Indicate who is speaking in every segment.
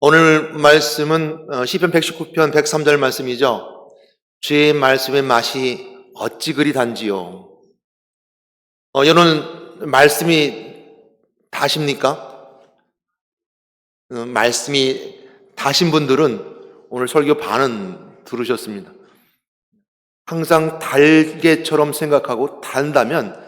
Speaker 1: 오늘 말씀은 시편 119편 103절 말씀이죠. 주의 말씀의 맛이 어찌 그리 단지요. 여러분 말씀이 다십니까? 말씀이 다신 분들은 오늘 설교 반은 들으셨습니다. 항상 달게처럼 생각하고 단다면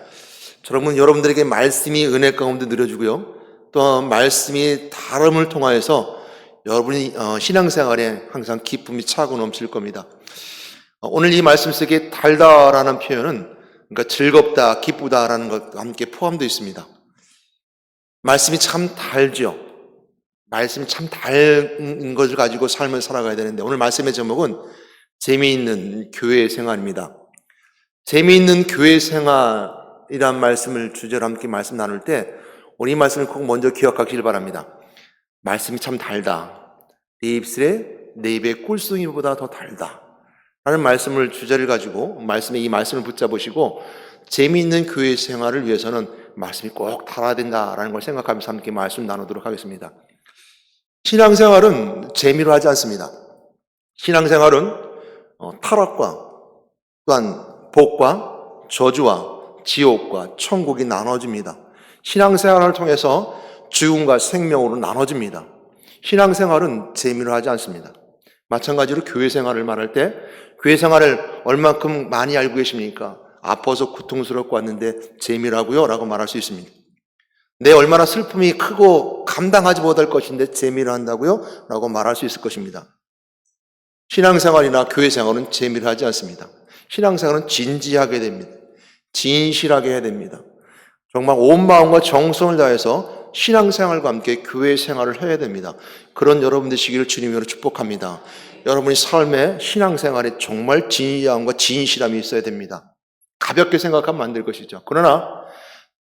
Speaker 1: 여러분들에게 말씀이 은혜 가운데 느려지고요. 또 말씀이 다름을 통하여서 여러분이 신앙생활에 항상 기쁨이 차고 넘칠 겁니다. 오늘 이 말씀 속에 달다라는 표현은 그러니까 즐겁다, 기쁘다라는 것과 함께 포함되어 있습니다. 말씀이 참 달죠. 말씀이 참 달은 것을 가지고 삶을 살아가야 되는데 오늘 말씀의 제목은 재미있는 교회 생활입니다. 재미있는 교회 생활이란 말씀을 주제로 함께 말씀 나눌 때 오늘 이 말씀을 꼭 먼저 기억하시길 바랍니다. 말씀이 참 달다. 내 입의 꿀송이보다 더 달다. 라는 말씀을 주제를 가지고 이 말씀을 붙잡으시고 재미있는 교회 생활을 위해서는 말씀이 꼭 달아야 된다라는 걸 생각하면서 함께 말씀 나누도록 하겠습니다. 신앙생활은 재미로 하지 않습니다. 신앙생활은 타락과 또한 복과 저주와 지옥과 천국이 나눠집니다. 신앙생활을 통해서 죽음과 생명으로 나눠집니다. 신앙생활은 재미로 하지 않습니다. 마찬가지로 교회생활을 말할 때 교회생활을 얼만큼 많이 알고 계십니까? 아파서 고통스럽고 왔는데 재미라고요? 라고 말할 수 있습니다. 내 얼마나 슬픔이 크고 감당하지 못할 것인데 재미로 한다고요? 라고 말할 수 있을 것입니다. 신앙생활이나 교회생활은 재미로 하지 않습니다. 신앙생활은 진지하게 됩니다. 진실하게 해야 됩니다. 정말 온 마음과 정성을 다해서 신앙생활과 함께 교회생활을 해야 됩니다. 그런 여러분 되시기를 주님으로 축복합니다. 여러분이 삶에 신앙생활에 정말 진지함과 진실함이 있어야 됩니다. 가볍게 생각하면 안 될 것이죠. 그러나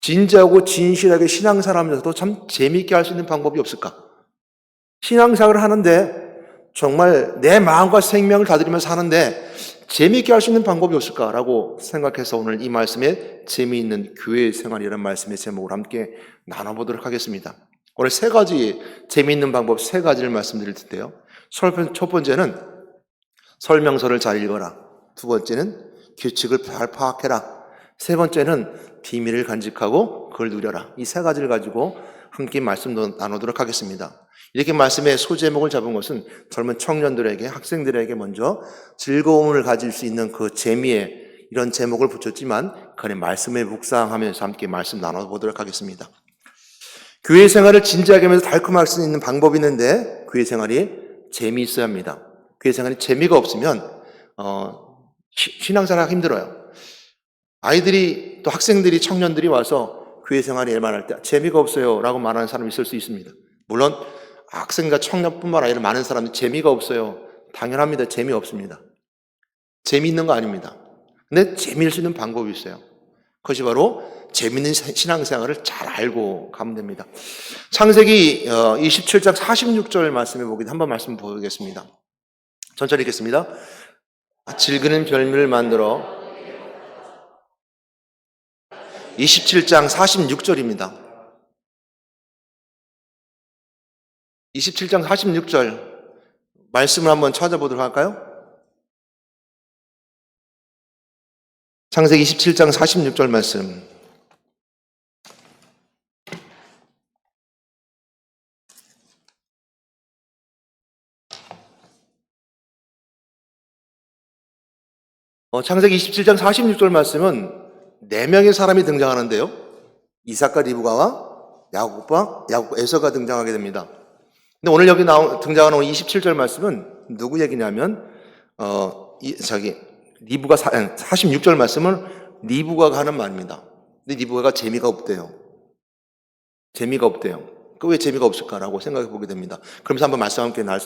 Speaker 1: 진지하고 진실하게 신앙생활하면서도 참 재미있게 할 수 있는 방법이 없을까? 신앙생활을 하는데 정말 내 마음과 생명을 다드리면서 하는데 재미있게 할 수 있는 방법이 없을까라고 생각해서 오늘 이 말씀에 재미있는 교회 생활이라는 말씀의 제목을 함께 나눠보도록 하겠습니다. 오늘 세 가지 재미있는 방법 세 가지를 말씀드릴 텐데요. 첫 번째는 설명서를 잘 읽어라. 두 번째는 규칙을 잘 파악해라. 세 번째는 비밀을 간직하고 그걸 누려라. 이 세 가지를 가지고 함께 말씀도 나누도록 하겠습니다. 이렇게 말씀의 소제목을 잡은 것은 젊은 청년들에게, 학생들에게 먼저 즐거움을 가질 수 있는 그 재미에 이런 제목을 붙였지만 그 안에 말씀에 묵상하면서 함께 말씀 나눠보도록 하겠습니다. 교회 생활을 진지하게 하면서 달콤할 수 있는 방법이 있는데 교회 생활이 재미있어야 합니다. 교회 생활이 재미가 없으면 신앙생활하기 힘들어요. 아이들이 또 학생들이 청년들이 와서 교회 생활에 말할 때 재미가 없어요 라고 말하는 사람이 있을 수 있습니다. 물론 학생과 청년뿐만 아니라 많은 사람들이 재미가 없어요. 당연합니다. 재미없습니다. 재미있는 거 아닙니다. 근데 재미일 수 있는 방법이 있어요. 그것이 바로 재미있는 신앙생활을 잘 알고 가면 됩니다. 창세기 27장 46절 말씀해 보겠습니다. 한번 말씀 보겠습니다. 천천히 읽겠습니다. 질그는 별미를 만들어 27장 46절입니다. 27장 46절 말씀을 한번 찾아보도록 할까요? 창세기 27장 46절 말씀. 창세기 27장 46절 말씀은 4명의 사람이 등장하는데요. 이삭과 리브가와 야곱과 에서가 등장하게 됩니다. 근데 오늘 여기 등장하는 27절 말씀은 누구 얘기냐면 리브가 46절 말씀은 리브가가 하는 말입니다. 근데 리브가가 재미가 없대요. 그 왜 재미가 없을까라고 생각해 보게 됩니다. 그러면서 한번 말씀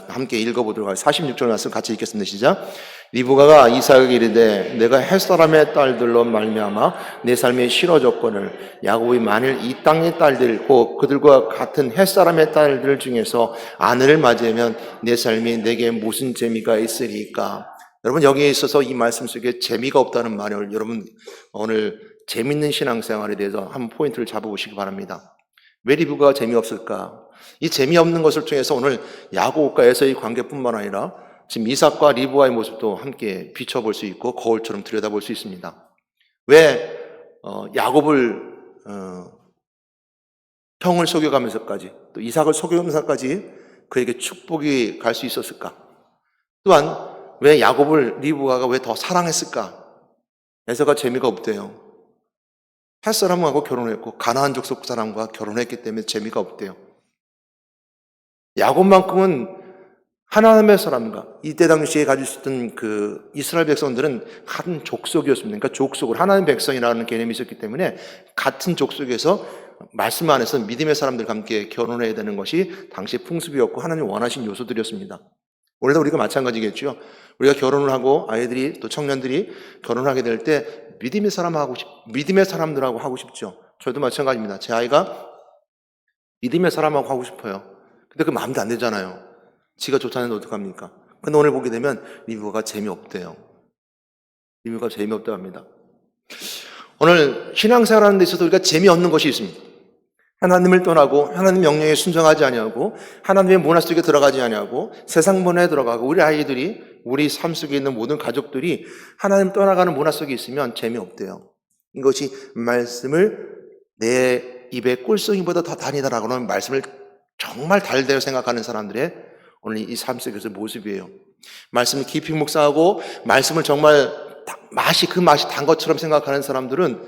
Speaker 1: 함께 읽어보도록 하겠습니다. 46절 말씀 같이 읽겠습니다. 시작. 리브가가 이삭에게 이르되 내가 햇사람의 딸들로 말미암아 내 삶의 실어졌거늘 야곱이 만일 이 땅의 딸들 곧 그들과 같은 햇사람의 딸들 중에서 아내를 맞이하면 내 삶이 내게 무슨 재미가 있으리까? 여러분 여기에 있어서 이 말씀 속에 재미가 없다는 말을 여러분 오늘 재밌는 신앙생활에 대해서 한 포인트를 잡아보시기 바랍니다. 왜 리브가가 재미없을까? 이 재미없는 것을 통해서 오늘 야곱과 에서의 관계뿐만 아니라 지금 이삭과 리브와의 모습도 함께 비춰볼 수 있고 거울처럼 들여다볼 수 있습니다. 왜 야곱을 형을 속여가면서까지 또 이삭을 속여가면서까지 그에게 축복이 갈 수 있었을까? 또한 왜 야곱을 리브가가 왜 더 사랑했을까? 에서가 재미가 없대요. 햇 사람하고 결혼했고 가나안 족속 사람과 결혼했기 때문에 재미가 없대요. 야곱만큼은 하나님의 사람과 이때 당시에 가지고 있었던 그 이스라엘 백성들은 한 족속이었습니다. 그러니까 족속을 하나님 백성이라는 개념이 있었기 때문에 같은 족속에서 말씀 안에서 믿음의 사람들과 함께 결혼해야 되는 것이 당시 풍습이었고 하나님이 원하신 요소들이었습니다. 오늘도 우리가 마찬가지겠죠. 우리가 결혼을 하고 아이들이 또 청년들이 결혼하게 될 때 믿음의 사람들하고 하고 싶죠. 저도 마찬가지입니다. 제 아이가 믿음의 사람하고 하고 싶어요. 근데 그 마음도 안 되잖아요. 지가 좋다는데 어떡합니까? 근데 오늘 보게 되면 리브가 재미없대요. 리브가 재미없다고 합니다. 오늘 신앙생활하는 데 있어서 우리가 재미없는 것이 있습니다. 하나님을 떠나고 하나님 명령에 순종하지 아니하고 하나님의 문화 속에 들어가지 아니하고 세상 문화에 들어가고 우리 아이들이 우리 삶 속에 있는 모든 가족들이 하나님 떠나가는 문화 속에 있으면 재미없대요. 이것이 말씀을 내 입에 꿀송이보다 더 다니다라고 하는 말씀을 정말 달대어 생각하는 사람들의 오늘 이 삶 속에서 모습이에요. 말씀을 깊이 묵상하고 말씀을 정말 그 맛이 단 것처럼 생각하는 사람들은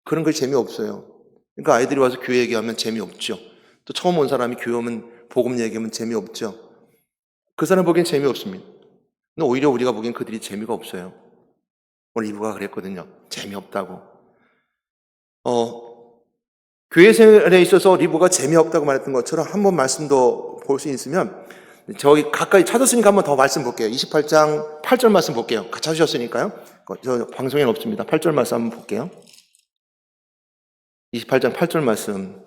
Speaker 1: 그런 게 재미없어요. 그러니까 아이들이 와서 교회 얘기하면 재미없죠. 또 처음 온 사람이 교회 오면 복음 얘기하면 재미없죠. 그 사람 보기엔 재미없습니다. 근데 오히려 우리가 보기엔 그들이 재미가 없어요. 오늘 이브가 그랬거든요. 재미없다고. 교회 생활에 있어서 리브가 재미없다고 말했던 것처럼 한 번 말씀 더 볼 수 있으면 저기 가까이 찾았으니까 한 번 더 말씀 볼게요. 28장 8절 말씀 볼게요. 같이 찾으셨으니까요. 저 방송에는 없습니다. 8절 말씀 한번 볼게요. 28장 8절 말씀.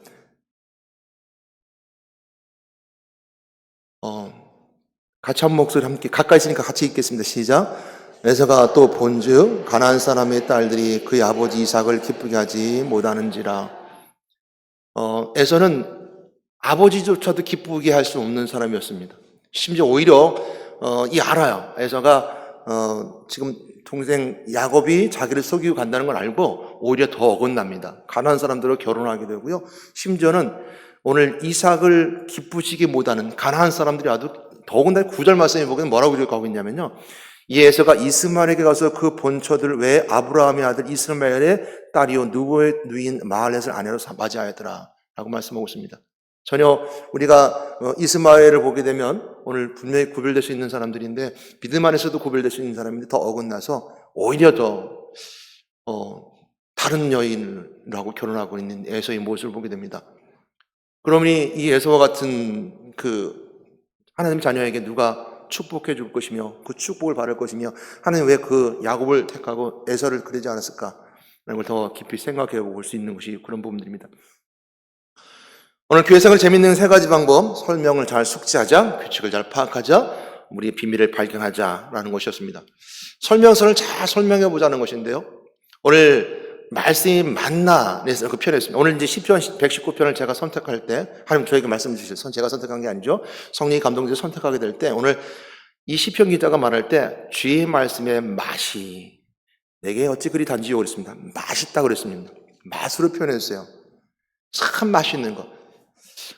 Speaker 1: 같이 한 목소리 함께 가까이 있으니까 같이 읽겠습니다. 시작. 에서가 또 본즉 가나안 사람의 딸들이 그의 아버지 이삭을 기쁘게 하지 못하는지라. 에서는 아버지조차도 기쁘게 할 수 없는 사람이었습니다. 심지어 오히려 알아요. 에서가 지금 동생 야곱이 자기를 속이고 간다는 걸 알고 오히려 더 어긋납니다. 가나안 사람들과 결혼하게 되고요. 심지어는 오늘 이삭을 기쁘시게 못하는 가나안 사람들이 아주 더군다나 9절 말씀에 보면 뭐라고 기록하고 있냐면요. 이 에서가 이스마엘에게 가서 그 본처들 외 아브라함의 아들 이스마엘의 딸이요 누구의 누인 마할렛을 아내로 맞이하였더라 라고 말씀하고 있습니다. 전혀 우리가 이스마엘을 보게 되면 오늘 분명히 구별될 수 있는 사람들인데 믿음 안에서도 구별될 수 있는 사람인데 더 어긋나서 오히려 더 다른 여인하고 결혼하고 있는 에서의 모습을 보게 됩니다. 그러니 이 에서와 같은 그 하나님 자녀에게 누가 축복해 줄 것이며 그 축복을 받을 것이며 하나님 왜 그 야곱을 택하고 에서를 그러지 않았을까 라는 걸 더 깊이 생각해 볼 수 있는 것이 그런 부분들입니다. 오늘 교회생활 재밌는 세 가지 방법, 설명을 잘 숙지하자, 규칙을 잘 파악하자, 우리의 비밀을 발견하자라는 것이었습니다. 설명서를 잘 설명해 보자는 것인데요. 오늘 말씀이 맞나 그래서 그 표현했습니다. 오늘 이제 시편 119편을 제가 선택할 때 하나님 저에게 말씀 주셨어요. 제가 선택한 게 아니죠. 성령이 감동돼서 선택하게 될 때 오늘 이 시편 기자가 말할 때 주의 말씀의 맛이 내게 어찌 그리 단지요 그랬습니다. 맛있다 그랬습니다. 맛으로 표현했어요. 참 맛있는 거.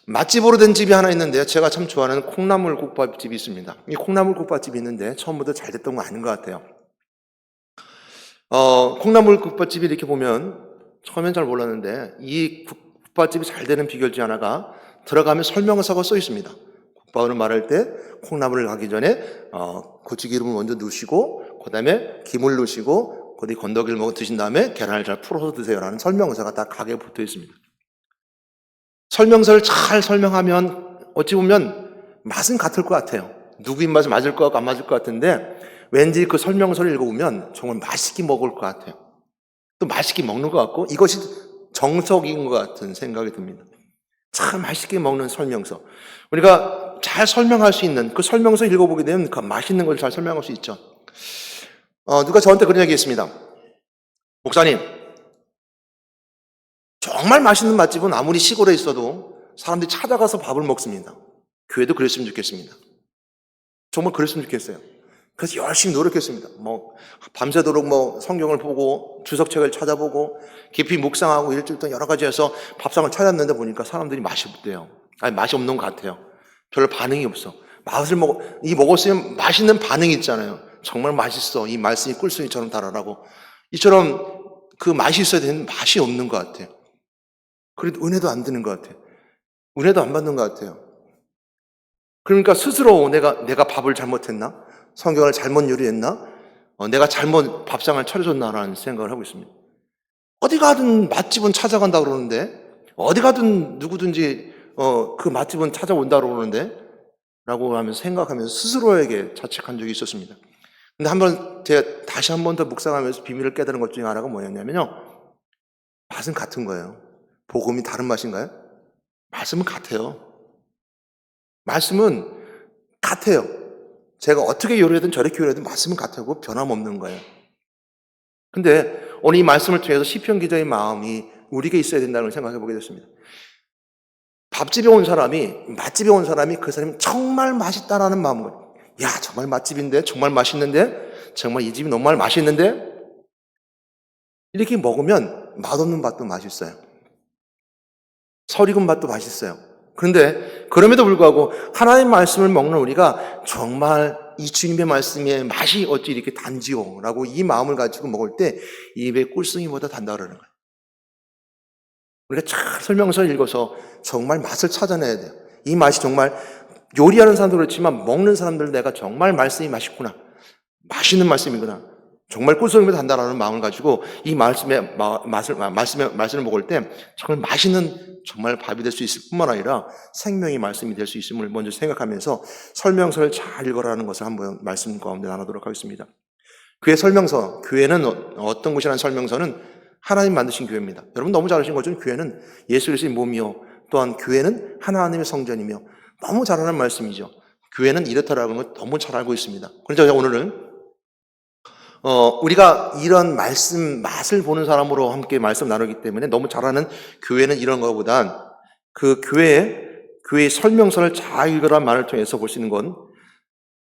Speaker 1: 맛집으로 된 집이 하나 있는데요. 제가 참 좋아하는 콩나물 국밥집이 있습니다. 이 콩나물 국밥집이 있는데 처음부터 잘 됐던 거 아닌 것 같아요. 콩나물 국밥집이 이렇게 보면 처음엔 잘 몰랐는데 이 국밥집이 잘 되는 비결 중 하나가 들어가면 설명서가 써 있습니다. 국밥을 말할 때 콩나물을 하기 전에 고추기름을 먼저 넣으시고 그 다음에 김을 넣으시고 거기 건더기를 먹어 드신 다음에 계란을 잘 풀어서 드세요라는 설명서가 다 가게에 붙어 있습니다. 설명서를 잘 설명하면 어찌 보면 맛은 같을 것 같아요. 누구 입맛에 맞을 것 같고 안 맞을 것 같은데 왠지 그 설명서를 읽어보면 정말 맛있게 먹을 것 같아요. 또 맛있게 먹는 것 같고 이것이 정석인 것 같은 생각이 듭니다. 참 맛있게 먹는 설명서. 우리가 잘 설명할 수 있는 그 설명서 읽어보게 되면 그 맛있는 걸 잘 설명할 수 있죠. 누가 저한테 그런 얘기 했습니다. 목사님, 정말 맛있는 맛집은 아무리 시골에 있어도 사람들이 찾아가서 밥을 먹습니다. 교회도 그랬으면 좋겠습니다. 정말 그랬으면 좋겠어요. 그래서 열심히 노력했습니다. 밤새도록 성경을 보고 주석책을 찾아보고 깊이 묵상하고 일주일 동안 여러 가지 해서 밥상을 찾았는데 보니까 사람들이 맛이 없대요. 아니, 맛이 없는 것 같아요. 별로 반응이 없어. 먹었으면 맛있는 반응이 있잖아요. 정말 맛있어. 이 말씀이 꿀송이처럼 달아라고. 이처럼 그 맛이 있어야 되는 맛이 없는 것 같아요. 그래도 은혜도 안 드는 것 같아요. 은혜도 안 받는 것 같아요. 그러니까 스스로 내가 밥을 잘못했나? 성경을 잘못 요리했나? 내가 잘못 밥상을 차려줬나라는 생각을 하고 있습니다. 어디 가든 맛집은 찾아간다 그러는데, 어디 가든 누구든지 그 맛집은 찾아온다 그러는데, 라고 하면서 생각하면서 스스로에게 자책한 적이 있었습니다. 근데 제가 다시 한 번 더 묵상하면서 비밀을 깨달은 것 중에 하나가 뭐였냐면요. 맛은 같은 거예요. 복음이 다른 맛인가요? 말씀은 같아요. 말씀은 같아요. 제가 어떻게 요리하든 저렇게 요리하든 말씀은 같고 변함없는 거예요. 근데 오늘 이 말씀을 통해서 시편 기자의 마음이 우리에게 있어야 된다는 걸 생각해 보게 됐습니다. 맛집에 온 사람이 그 사람이 정말 맛있다라는 마음으로, 야, 정말 맛집인데, 정말 맛있는데, 정말 이 집이 정말 맛있는데, 이렇게 먹으면 맛없는 밥도 맛있어요. 설익은 맛도 맛있어요. 그런데 그럼에도 불구하고 하나님의 말씀을 먹는 우리가 정말 이 주님의 말씀의 맛이 어찌 이렇게 단지요? 라고 이 마음을 가지고 먹을 때 입에 꿀송이보다 단다 그러는 거예요. 우리가 잘 설명서를 읽어서 정말 맛을 찾아내야 돼요. 이 맛이 정말 요리하는 사람도 그렇지만 먹는 사람들 내가 정말 말씀이 맛있구나. 맛있는 말씀이구나. 정말 꿀송이보다 단다라는 마음을 가지고 이 말씀을 먹을 때 정말 맛있는 정말 밥이 될 수 있을 뿐만 아니라 생명의 말씀이 될 수 있음을 먼저 생각하면서 설명서를 잘 읽어라는 것을 한번 말씀 가운데 나누도록 하겠습니다. 교회는 어떤 곳이라는 설명서는 하나님 만드신 교회입니다. 여러분 너무 잘 아시는 것처럼 교회는 예수 그리스도의 몸이요, 또한 교회는 하나님의 성전이며, 너무 잘 아는 말씀이죠. 교회는 이렇다라는 걸 너무 잘 알고 있습니다. 그래서 오늘은 우리가 이런 말씀 맛을 보는 사람으로 함께 말씀 나누기 때문에 너무 잘 아는 교회는 이런 것보단 그 교회의 설명서를 잘 읽으라는 말을 통해서 볼 수 있는 건,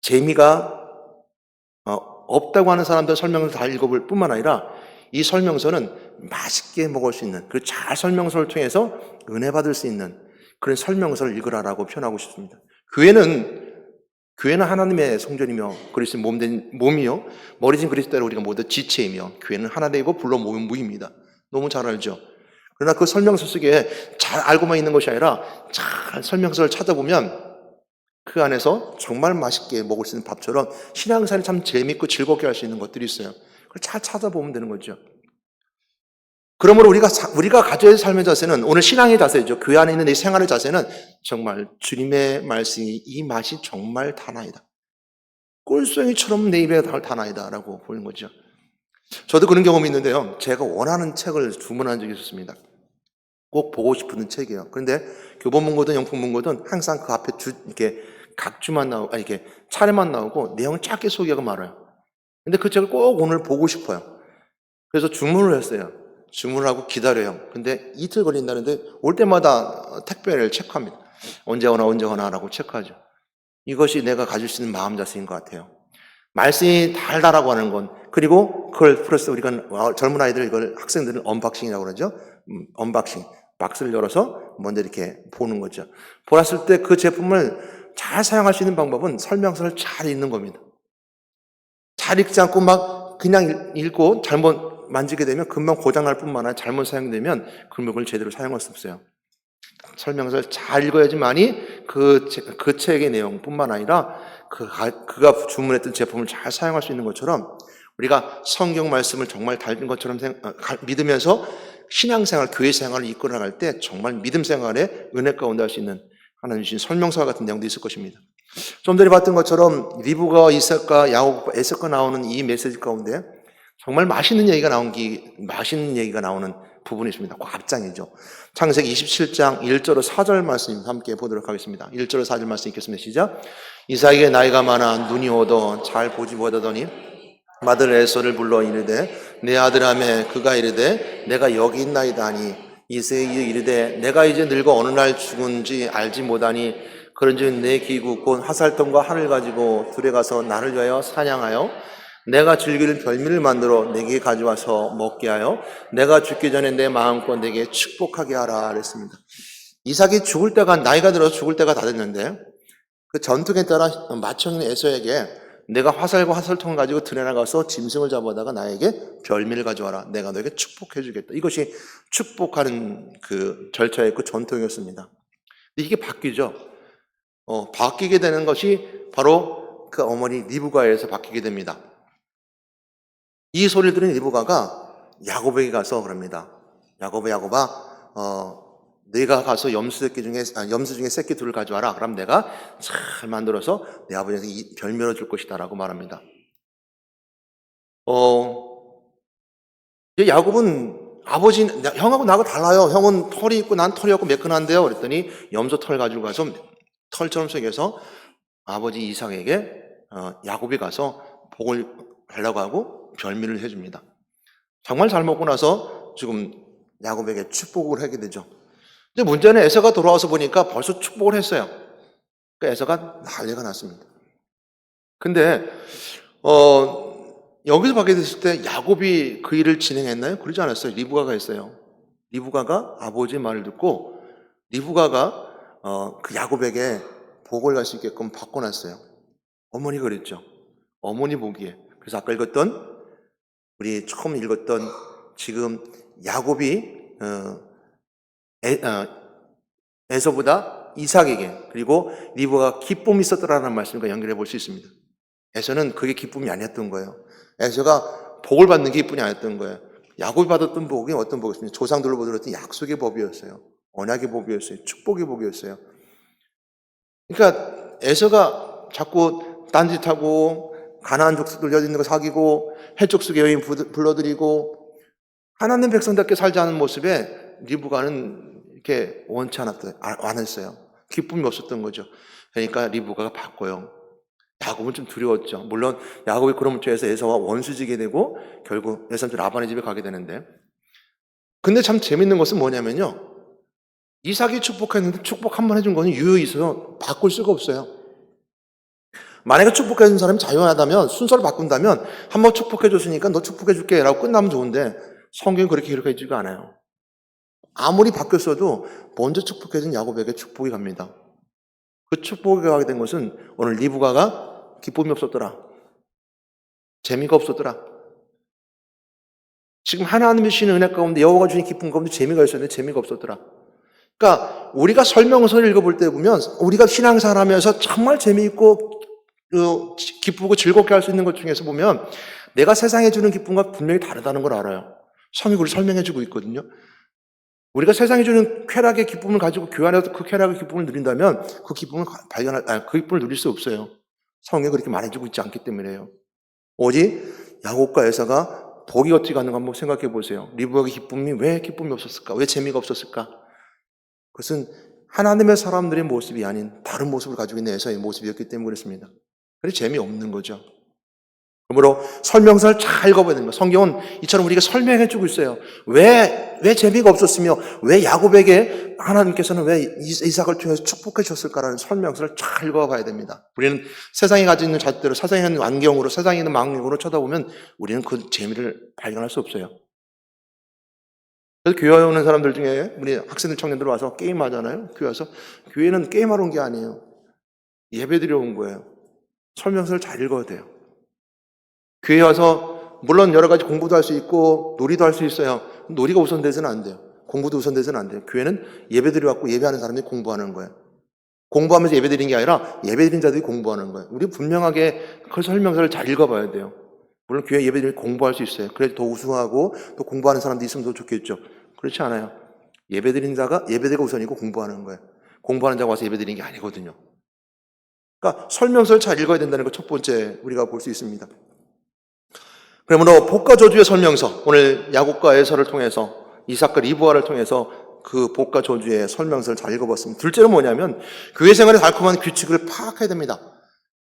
Speaker 1: 재미가 없다고 하는 사람들 설명서를 다 읽어볼 뿐만 아니라 이 설명서는 맛있게 먹을 수 있는, 그 잘 설명서를 통해서 은혜 받을 수 있는 그런 설명서를 읽으라라고 표현하고 싶습니다. 교회는 하나님의 성전이며 그리스도의 몸이요, 머리진 그리스도로 우리가 모두 지체이며, 교회는 하나 되고 불러 모은 무입니다. 너무 잘 알죠. 그러나 그 설명서 속에 잘 알고만 있는 것이 아니라 잘 설명서를 찾아보면 그 안에서 정말 맛있게 먹을 수 있는 밥처럼 신앙생활이 참 재밌고 즐겁게 할 수 있는 것들이 있어요. 그걸 잘 찾아보면 되는 거죠. 그러므로 우리가 가져야 할 삶의 자세는, 오늘 신앙의 자세죠. 교회 안에 있는 이 생활의 자세는 정말 주님의 말씀이 이 맛이 정말 다나이다. 꿀송이처럼 내 입에 다나이다 라고 보는 거죠. 저도 그런 경험이 있는데요. 제가 원하는 책을 주문한 적이 있었습니다. 꼭 보고 싶은 책이에요. 그런데 교보문고든 영풍문고든 항상 그 앞에 이렇게 각주만 나오고, 이렇게 차례만 나오고 내용을 짧게 소개하고 말아요. 근데 그 책을 꼭 오늘 보고 싶어요. 그래서 주문을 했어요. 주문을 하고 기다려요. 근데 이틀 걸린다는데 올 때마다 택배를 체크합니다. 언제 오나라고 체크하죠. 이것이 내가 가질 수 있는 마음 자세인 것 같아요. 말씀이 달다라고 하는 건, 그리고 그걸 플러스 우리가 젊은 아이들, 이걸 학생들은 언박싱이라고 그러죠. 언박싱. 박스를 열어서 먼저 이렇게 보는 거죠. 보았을 때 그 제품을 잘 사용할 수 있는 방법은 설명서를 잘 읽는 겁니다. 잘 읽지 않고 막 그냥 읽고 잘못 만지게 되면 금방 고장날 뿐만 아니라 잘못 사용되면 그 물건을 제대로 사용할 수 없어요. 설명서를 잘 읽어야지만이 그 책의 내용뿐만 아니라 그가 주문했던 제품을 잘 사용할 수 있는 것처럼, 우리가 성경 말씀을 정말 달린 것처럼 믿으면서 신앙생활, 교회생활을 이끌어 나갈 때 정말 믿음 생활에 은혜 가운데 할 수 있는 하나님 주신 설명서와 같은 내용도 있을 것입니다. 좀 전에 봤던 것처럼 리브가, 이삭과 야곱과 에서가 나오는 이 메시지 가운데 정말 맛있는 얘기가 나오는 부분이 있습니다. 그 앞장이죠. 창세기 27장 1절로 4절 말씀 함께 보도록 하겠습니다. 1절로 4절 말씀 읽겠습니다. 시작. 이삭에게 나이가 많아 눈이 어두워 잘 보지 못하더니 마들 에서를 불러 이르되 내 아들아매, 그가 이르되 내가 여기 있나이다 하니, 이세에 이르되 내가 이제 늙어 어느 날 죽은지 알지 못하니 그런즉 내 기구 곧 화살통과 활을 가지고 들에 가서 나를 위하여 사냥하여 내가 즐길 별미를 만들어 내게 가져와서 먹게 하여 내가 죽기 전에 내 마음껏 내게 축복하게 하라 그랬습니다. 이삭이 죽을 때가 나이가 들어서 죽을 때가 다 됐는데 그 전통에 따라 맏형인 에서에게 내가 화살과 화살통을 가지고 들에 나가서 짐승을 잡아다가 나에게 별미를 가져와라. 내가 너에게 축복해 주겠다. 이것이 축복하는 그 절차였고 전통이었습니다. 근데 이게 바뀌죠. 바뀌게 되는 것이 바로 그 어머니 리브가에서 바뀌게 됩니다. 이 소리를 들은 리브가가 야곱에게 가서 그럽니다. 야곱아, 네가 가서 염소 중에 새끼 둘을 가져와라. 그럼 내가 잘 만들어서 내 아버지에게 이 별미로 줄 것이다라고 말합니다. 이제 야곱은 아버지, 형하고 나하고 달라요. 형은 털이 있고 난 털이 없고 매끈한데요. 그랬더니 염소 털 가지고 가서 털처럼 새겨서 아버지 이삭에게 야곱이 가서 복을 달라고 하고 별미를 해줍니다. 정말 잘 먹고 나서 지금 야곱에게 축복을 하게 되죠. 근데 문제는 에서가 돌아와서 보니까 벌써 축복을 했어요. 그러니까 에서가 난리가 났습니다. 근데 여기서 보게 됐을 때 야곱이 그 일을 진행했나요? 그러지 않았어요. 리브가가 했어요. 리브가가 아버지의 말을 듣고 리브가가 그 야곱에게 복을 갈 수 있게끔 바꿔놨어요. 어머니가 그랬죠. 어머니 보기에. 그래서 아까 읽었던 우리 처음 읽었던 지금 야곱이 에서보다 이삭에게 그리고 리브가가 기쁨이 있었더라는 말씀과 연결해 볼 수 있습니다. 에서는 그게 기쁨이 아니었던 거예요. 에서가 복을 받는 게 기쁨이 아니었던 거예요. 야곱이 받았던 복이 어떤 복이었습니까? 조상들로 들었던 약속의 법이었어요. 언약의 법이었어요. 축복의 복이었어요. 그러니까 에서가 자꾸 딴짓하고 가나안 족속들 여기 있는 거 사귀고 해족속의 여인 불러들이고 하나님 백성답게 살지 않은 모습에 리브가는 이렇게 원치 않았어요. 기쁨이 없었던 거죠. 그러니까 리브가가 바꿔요. 야곱은 좀 두려웠죠. 물론 야곱이 그런 문제에서 에서와 원수지게 되고 결국 에서는 라반의 집에 가게 되는데, 근데 참 재밌는 것은 뭐냐면요, 이삭이 축복했는데 축복 한 번 해준 거는 유효히 있어서 바꿀 수가 없어요. 만약에 축복해준 사람이 자유하다면 순서를 바꾼다면 한 번 축복해줬으니까 너 축복해줄게 라고 끝나면 좋은데 성경은 그렇게 기록해주지가 않아요. 아무리 바뀌었어도 먼저 축복해준 야곱에게 축복이 갑니다. 그 축복이 가게 된 것은 오늘 리브가가 기쁨이 없었더라. 재미가 없었더라. 지금 하나님이 주시는 은혜 가운데 여호와가 주신 기쁨 가운데 재미가 있었는데 재미가 없었더라. 그러니까 우리가 설명서를 읽어볼 때 보면 우리가 신앙생활 하면서 정말 재미있고 기쁘고 즐겁게 할 수 있는 것 중에서 보면 내가 세상에 주는 기쁨과 분명히 다르다는 걸 알아요. 성경이 우리 설명해주고 있거든요. 우리가 세상에 주는 쾌락의 기쁨을 가지고 교회 안에서 그 쾌락의 기쁨을 누린다면 그 기쁨을 그 기쁨을 누릴 수 없어요. 성경이 그렇게 말해주고 있지 않기 때문에요. 오직 야곱과 에서가 복이 어떻게 가는가 한번 생각해 보세요. 리브가의 기쁨이 왜 기쁨이 없었을까? 왜 재미가 없었을까? 그것은 하나님의 사람들의 모습이 아닌 다른 모습을 가지고 있는 에서의 모습이었기 때문에 그렇습니다. 그래서 재미없는 거죠. 그러므로 설명서를 잘 읽어봐야 됩니다. 성경은 이처럼 우리가 설명해주고 있어요. 왜 재미가 없었으며 왜 야곱에게 하나님께서는 왜 이삭을 통해서 축복해 주셨을까라는 설명서를 잘 읽어봐야 됩니다. 우리는 세상에 가지고 있는 잣대로 세상에 있는 안경으로 세상에 있는 망령으로 쳐다보면 우리는 그 재미를 발견할 수 없어요. 그래서 교회에 오는 사람들 중에 우리 학생들 청년들 와서 게임하잖아요. 교회 와서 교회는 게임하러 온 게 아니에요. 예배드려 온 거예요. 설명서를 잘 읽어야 돼요. 교회에 와서 물론 여러 가지 공부도 할 수 있고 놀이도 할 수 있어요. 놀이가 우선돼서는 안 돼요. 공부도 우선돼서는 안 돼요. 교회는 예배드려 왔고 예배하는 사람들이 공부하는 거예요. 공부하면서 예배드리는 게 아니라 예배드린 자들이 공부하는 거예요. 우리 분명하게 그 설명서를 잘 읽어봐야 돼요. 물론 교회 예배드리면 공부할 수 있어요. 그래서 더 우수하고 또 공부하는 사람들이 있으면 더 좋겠죠. 그렇지 않아요. 예배드린 자가 예배드리가 우선이고 공부하는 거예요. 공부하는 자가 와서 예배드리는 게 아니거든요. 그러니까 설명서를 잘 읽어야 된다는 거 첫 번째 우리가 볼 수 있습니다. 그러므로 복과 저주의 설명서, 오늘 야곱과 에서를 통해서 이삭과 리브가를 통해서 그 복과 저주의 설명서를 잘 읽어봤습니다. 둘째는 뭐냐면 교회 생활의 달콤한 규칙을 파악해야 됩니다.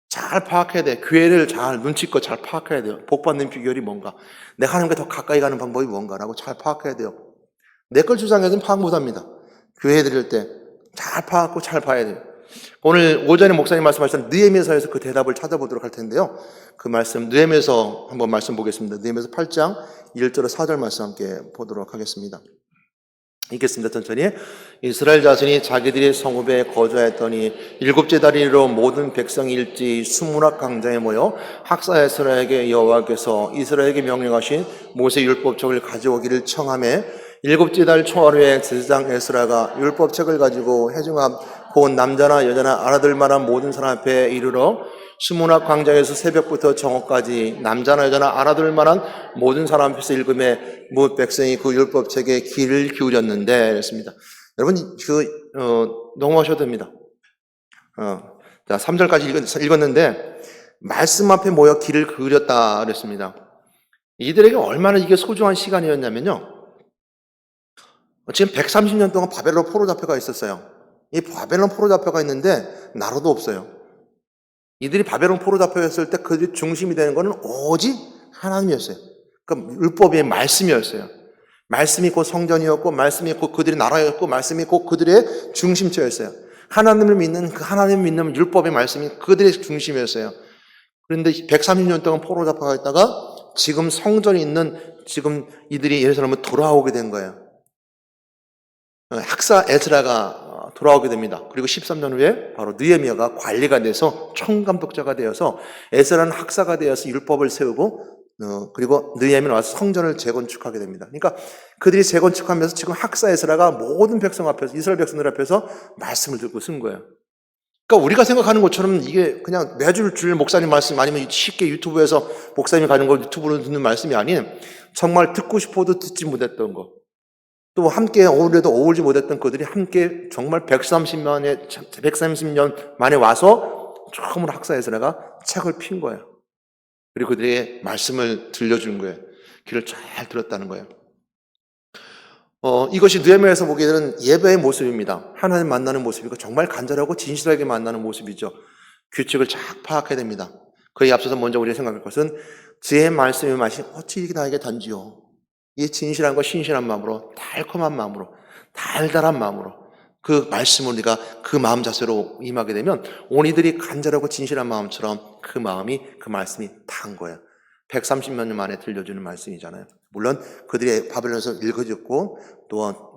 Speaker 1: 잘 파악해야 돼. 교회를 잘 눈치껏 잘 파악해야 돼요. 복 받는 비결이 뭔가, 내가 하나님과 더 가까이 가는 방법이 뭔가라고 잘 파악해야 돼요. 내 걸 주장해서는 파악 못합니다. 교회 드릴 때 잘 파악하고 잘 봐야 돼요. 오늘 오전에 목사님 말씀하셨던 느헤미야서에서 그 대답을 찾아보도록 할 텐데요. 그 말씀 느헤미야서 한번 말씀 보겠습니다. 느헤미야서 8장 1절에 4절 말씀 함께 보도록 하겠습니다. 읽겠습니다. 천천히. 이스라엘 자손이 자기들의 성읍에 거주하였더니 일곱째 다리로 모든 백성이 일제히 수문학 광장에 모여 학사 에스라에게 여호와께서 이스라엘에게 명령하신 모세 율법책을 가져오기를 청하매 일곱째 달 초하루에 제사장 에스라가 율법책을 가지고 회중 앞 곧 남자나 여자나 알아들 만한 모든 사람 앞에 이르러 수문학 광장에서 새벽부터 정오까지 남자나 여자나 알아들 만한 모든 사람 앞에서 읽음에 뭇 백성이 그 율법책에 귀를 기울였는데 그랬습니다. 여러분 넘어가셔도 됩니다. 자, 3절까지 읽었는데 말씀 앞에 모여 귀를 기울였다 그랬습니다. 이들에게 얼마나 이게 소중한 시간이었냐면요. 지금 130년 동안 바벨론 포로 잡혀가 있었어요. 이 바벨론 포로 잡혀가 있는데 나라도 없어요. 이들이 바벨론 포로 잡혀갔을 때 그들이 중심이 되는 것은 오직 하나님이었어요. 그러니까 율법의 말씀이었어요. 말씀이 곧 성전이었고 말씀이 곧 그들의 나라였고 말씀이 곧 그들의 중심처였어요. 하나님을 믿는 그 하나님을 믿는 율법의 말씀이 그들의 중심이었어요. 그런데 130년 동안 포로 잡혀가 있다가 지금 성전이 있는 지금 이들이 예루살렘으로 돌아오게 된 거예요. 학사 에스라가 돌아오게 됩니다. 그리고 13년 후에 바로 느헤미야가 관리가 돼서 총감독자가 되어서 에스라는 학사가 되어서 율법을 세우고 그리고 느헤미야는 와서 성전을 재건축하게 됩니다. 그러니까 그들이 재건축하면서 지금 학사 에스라가 모든 백성 앞에서 이스라엘 백성들 앞에서 말씀을 듣고 쓴 거예요. 그러니까 우리가 생각하는 것처럼 이게 그냥 매주 줄 목사님 말씀 아니면 쉽게 유튜브에서 목사님이 가는 걸 유튜브로 듣는 말씀이 아닌 정말 듣고 싶어도 듣지 못했던 거. 또 함께 어울려도 어울리지 못했던 그들이 함께 정말 130년 만에 와서 처음으로 학사 에스라가 책을 핀 거예요. 그리고 그들의 말씀을 들려준 거예요. 귀를 잘 들었다는 거예요. 이것이 느헤미야에서 보게 되는 예배의 모습입니다. 하나님 만나는 모습이고 정말 간절하고 진실하게 만나는 모습이죠. 규칙을 잘 파악해야 됩니다. 그에 앞서서 먼저 우리가 생각할 것은 주의 말씀의 맛이 어찌 이렇게 나에게 단지요. 이 진실함과 신실한 마음으로 달콤한 마음으로 달달한 마음으로 그 말씀을 우리가 그 마음 자세로 임하게 되면 오니들이 간절하고 진실한 마음처럼 그 마음이 그 말씀이 단 거예요. 130년 만에 들려주는 말씀이잖아요. 물론 그들이 바벨론에서 읽어졌고 또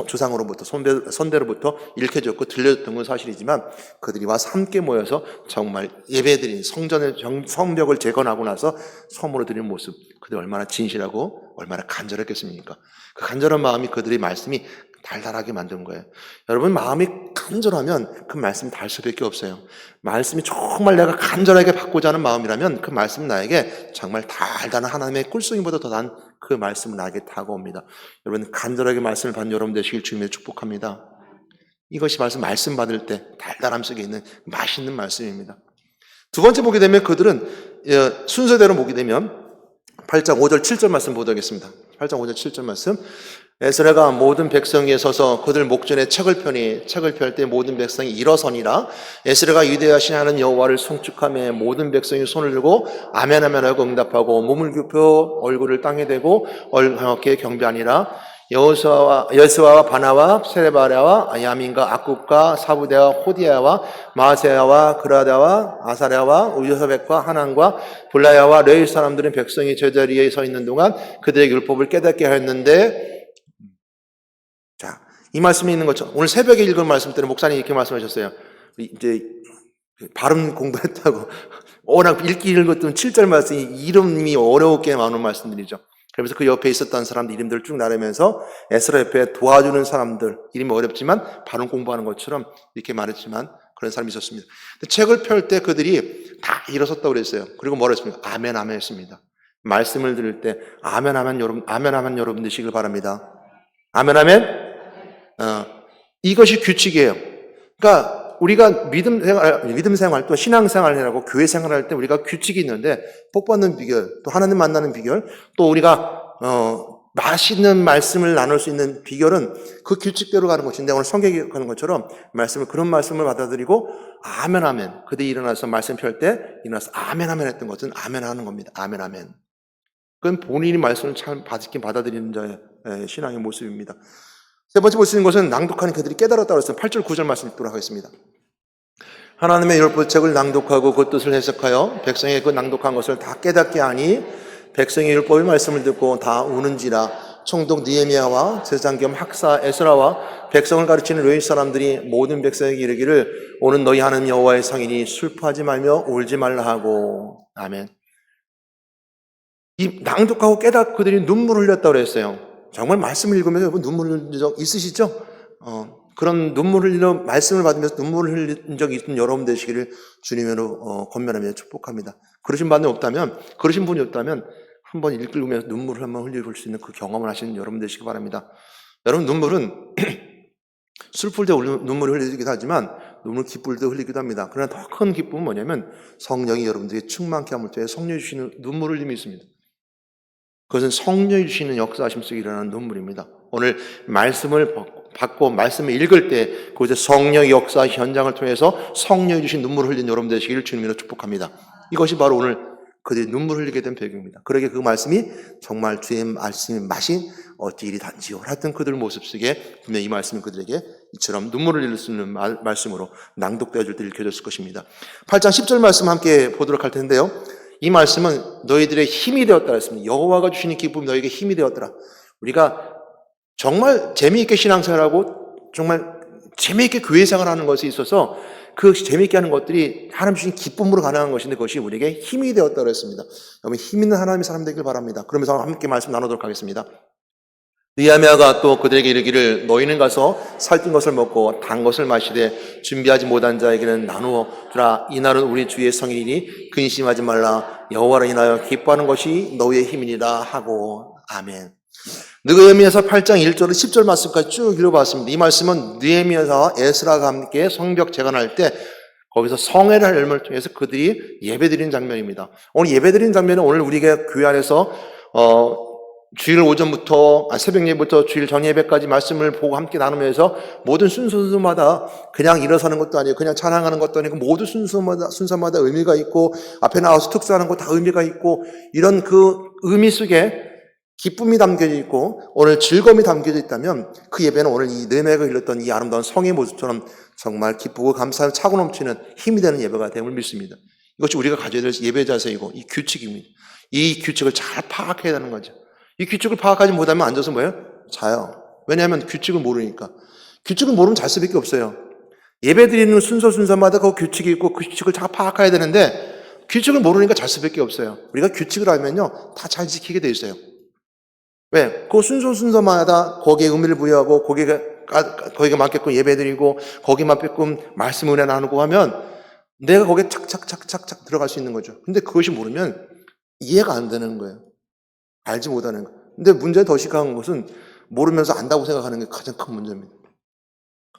Speaker 1: 조상으로부터 선대로부터 읽혀졌고 들려졌던 건 사실이지만 그들이 와서 함께 모여서 정말 예배드린 성전의 성벽을 재건하고 나서 섬으로 드리는 모습, 그들이 얼마나 진실하고 얼마나 간절했겠습니까? 그 간절한 마음이 그들의 말씀이 달달하게 만든 거예요. 여러분 마음이 간절하면 그 말씀이 달 수밖에 없어요. 말씀이 정말 내가 간절하게 받고자 하는 마음이라면 그 말씀은 나에게 정말 달달한 하나님의 꿀송이보다 더 난 그 말씀은 나에게 다가옵니다. 여러분 간절하게 말씀을 받는 여러분 되시길 주님의 축복합니다. 이것이 말씀 받을 때 달달함 속에 있는 맛있는 말씀입니다. 두 번째 보게 되면 그들은 순서대로 보게 되면 8장 5절 7절 말씀 보도록 하겠습니다. 8장 5절 7절 말씀. 에스라가 모든 백성 위에 서서 그들 목전에 책을 펴니 책을 펼 때 모든 백성이 일어서니라. 에스라가 위대하신 하나님 여호와를 송축하며 모든 백성이 손을 들고 아멘 아멘 하고 응답하고 몸을 굽혀 얼굴을 땅에 대고 어깨에 경배하니라. 여호수아와 바나와 세레바랴와 야민과 악굽과 사부대와 호디야와 마세야와 그라다와 아사랴와 우여서백과 하난과 블라야와 레위 사람들은 백성이 제자리에 서 있는 동안 그들에게 율법을 깨닫게 하였는데, 자, 이 말씀이 있는 것처럼 오늘 새벽에 읽은 말씀 때는 목사님이 이렇게 말씀하셨어요. 이제 발음 공부했다고 워낙 읽기 읽었던 7절 말씀이 이름이 어렵게 나오는 말씀들이죠. 그러면서 그 옆에 있었던 사람들 이름들을 쭉 나누면서 에스라 옆에 도와주는 사람들 이름이 어렵지만 발음 공부하는 것처럼 이렇게 말했지만 그런 사람이 있었습니다. 근데 책을 펼 때 그들이 다 일어섰다고 그랬어요. 그리고 뭐라 했습니까? 아멘 아멘 했습니다. 말씀을 들을 때 아멘 아멘 여러분 되시길 바랍니다. 아멘 아멘. 이것이 규칙이에요. 그러니까 우리가 믿음 생활 또 신앙 생활이라고 교회 생활할 때 우리가 규칙이 있는데 복 받는 비결, 또 하나님 만나는 비결, 또 우리가 맛있는 말씀을 나눌 수 있는 비결은 그 규칙대로 가는 것인데 오늘 성경에 가는 것처럼 그런 말씀을 받아들이고 아멘 아멘. 그들이 일어나서 말씀 펼 때 일어나서 아멘 아멘 했던 것은 아멘 하는 겁니다. 아멘 아멘. 그건 본인이 말씀을 잘 받아들이는 자예요. 신앙의 모습입니다. 세 번째 볼 수 있는 것은 낭독하는 그들이 깨달았다고 했어요. 8절 9절 말씀 읽도록 하겠습니다. 하나님의 율법책을 낭독하고 그 뜻을 해석하여 백성의 그 낭독한 것을 다 깨닫게 하니 백성의 율법의 말씀을 듣고 다 우는지라. 총독 느헤미야와 제사장 겸 학사 에스라와 백성을 가르치는 레위 사람들이 모든 백성에게 이르기를 오는 너희 하나님 여호와의 성이니 슬퍼하지 말며 울지 말라 하고. 아멘. 이 낭독하고 깨닫고 그들이 눈물을 흘렸다고 그랬어요. 정말 말씀을 읽으면서 여러분 눈물 흘린 적 있으시죠? 그런 눈물을 흘려 말씀을 받으면서 눈물을 흘린 적이 있는 여러분 되시기를 주님으로 권면하며 축복합니다. 그러신 분이 없다면 한번 읽으면서 눈물을 한번 흘려볼 수 있는 그 경험을 하시는 여러분 되시기 바랍니다. 여러분 눈물은 슬플 때 눈물을 흘리기도 하지만 눈물 기쁠 때 흘리기도 합니다. 그러나 더 큰 기쁨은 뭐냐면 성령이 여러분들에게 충만케 함을 통해 성령이 주시는 눈물 흘림이 있습니다. 그것은 성령이 주시는 역사하심 속에 일어나는 눈물입니다. 오늘 말씀을 받고 말씀을 읽을 때 그곳에 성령의 역사 현장을 통해서 성령이 주신 눈물을 흘린 여러분 되시기를 주님으로 축복합니다. 이것이 바로 오늘 그들이 눈물을 흘리게 된 배경입니다. 그러게 그 말씀이 정말 주의 말씀의 맛이 어찌 이리 단지요. 하여튼 그들 모습 속에 분명히 이 말씀이 그들에게 이처럼 눈물을 흘릴 수 있는 말씀으로 낭독되어질 때 읽혀졌을 것입니다. 8장 10절 말씀 함께 보도록 할 텐데요. 이 말씀은 너희들의 힘이 되었다 했습니다. 여호와가 주시는 기쁨이 너희에게 힘이 되었더라. 우리가 정말 재미있게 신앙생활하고 정말 재미있게 교회생활하는 것에 있어서 그 재미있게 하는 것들이 하나님 주신 기쁨으로 가능한 것인데 그것이 우리에게 힘이 되었다고 했습니다. 여러분 힘 있는 하나님의 사람 되길 바랍니다. 그러면서 함께 말씀 나누도록 하겠습니다. 느헤미야가 또 그들에게 이르기를 너희는 가서 살찐 것을 먹고 단 것을 마시되 준비하지 못한 자에게는 나누어 주라. 이날은 우리 주의 성일이니 근심하지 말라. 여호와를 인하여 기뻐하는 것이 너희의 힘이니라 하고. 아멘. 느헤미야서 8장 1절로 10절 말씀까지 쭉 읽어봤습니다. 이 말씀은 느헤미야와 에스라가 함께 성벽 재건할 때 거기서 성회를 할 열매를 통해서 그들이 예배드리는 장면입니다. 오늘 예배드리는 장면은 오늘 우리가 교회 안에서 주일 오전부터 새벽 예배부터 주일 전 예배까지 말씀을 보고 함께 나누면서 모든 순서마다 그냥 일어서는 것도 아니고 그냥 찬양하는 것도 아니고 모든 순서마다 의미가 있고 앞에 나와서 특수하는 거 다 의미가 있고 이런 그 의미 속에 기쁨이 담겨져 있고 오늘 즐거움이 담겨져 있다면 그 예배는 오늘 이 느헤미야가 흘렸던 이 아름다운 성의 모습처럼 정말 기쁘고 감사하며 차고 넘치는 힘이 되는 예배가 됨을 믿습니다. 이것이 우리가 가져야 될 예배 자세이고 이 규칙입니다. 이 규칙을 잘 파악해야 되는 거죠. 이 규칙을 파악하지 못하면 앉아서 뭐예요? 자요. 왜냐하면 규칙을 모르니까. 규칙을 모르면 잘 수밖에 없어요. 예배 드리는 순서마다 그 규칙이 있고 그 규칙을 잘 파악해야 되는데 규칙을 모르니까 잘 수밖에 없어요. 우리가 규칙을 알면요 다 잘 지키게 돼 있어요. 왜? 그 순서마다 거기에 의미를 부여하고 거기에 맞게끔 예배드리고 거기에 맞게끔 말씀 은혜 나누고 하면 내가 거기에 착착 들어갈 수 있는 거죠. 근데 그것이 모르면 이해가 안 되는 거예요. 알지 못하는 거예요. 근데 문제가 더 심각한 것은 모르면서 안다고 생각하는 게 가장 큰 문제입니다.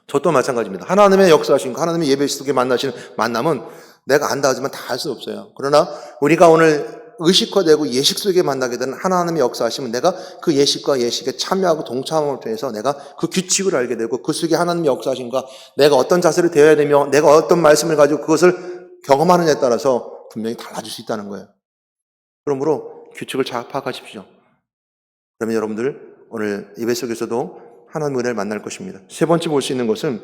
Speaker 1: 저 또한 마찬가지입니다. 하나님의 역사하신 거, 하나님의 예배 속에 만나시는 만남은 내가 안다 하지만 다 할 수 없어요. 그러나 우리가 오늘 의식화되고 예식 속에 만나게 되는 하나님의 역사하시면 내가 그 예식과 예식에 참여하고 동참함을 통해서 내가 그 규칙을 알게 되고 그 속에 하나님의 역사하심과 내가 어떤 자세를 되어야 되며 내가 어떤 말씀을 가지고 그것을 경험하느냐에 따라서 분명히 달라질 수 있다는 거예요. 그러므로 규칙을 잘 파악하십시오. 그러면 여러분들 오늘 예배 속에서도 하나님의 은혜를 만날 것입니다. 세 번째 볼 수 있는 것은